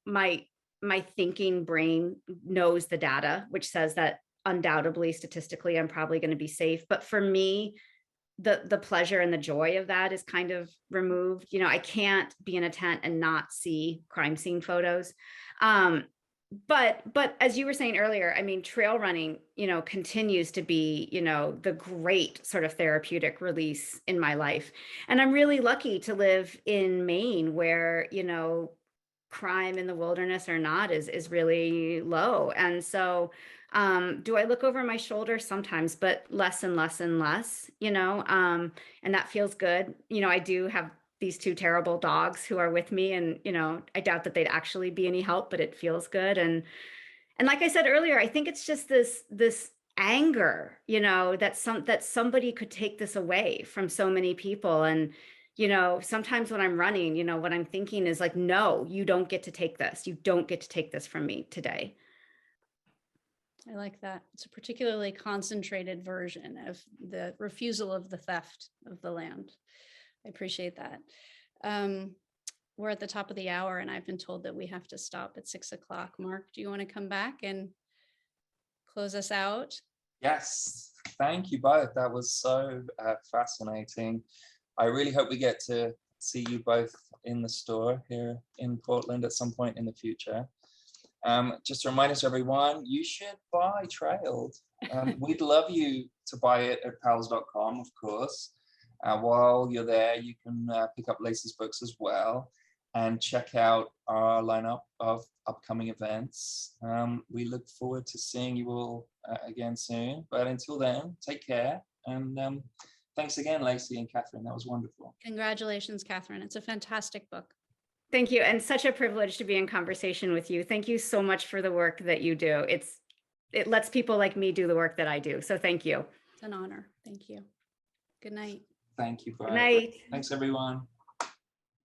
My my thinking brain knows the data, which says that undoubtedly, statistically, I'm probably going to be safe. But for me, the pleasure and the joy of that is kind of removed. You know, I can't be in a tent and not see crime scene photos. But as you were saying earlier, I mean, trail running, you know, continues to be, you know, the great sort of therapeutic release in my life. And I'm really lucky to live in Maine where, you know, crime in the wilderness or not is really low. And so do I look over my shoulder sometimes, but less and less and less, you know, and that feels good. You know, I do have these two terrible dogs who are with me, and, you know, I doubt that they'd actually be any help, but it feels good. And like I said earlier, I think it's just this anger, you know, that somebody could take this away from so many people. And, you know, sometimes when I'm running, you know, what I'm thinking is like, no, you don't get to take this. You don't get to take this from me today. I like that. It's a particularly concentrated version of the refusal of the theft of the land. I appreciate that. We're at the top of the hour and I've been told that we have to stop at 6 o'clock. Mark, do you want to come back and close us out? Yes, thank you both. That was so fascinating. I really hope we get to see you both in the store here in Portland at some point in the future. Just a reminder to everyone, you should buy Trailed. We'd love you to buy it at pals.com, of course. While you're there, you can pick up Lacy's books as well and check out our lineup of upcoming events. We look forward to seeing you all again soon. But until then, take care. And thanks again, Lacy and Kathryn. That was wonderful. Congratulations, Kathryn. It's a fantastic book. Thank you. And such a privilege to be in conversation with you. Thank you so much for the work that you do. It lets people like me do the work that I do. So thank you. It's an honor. Thank you. Good night. Thank you. Good night. Thanks, everyone.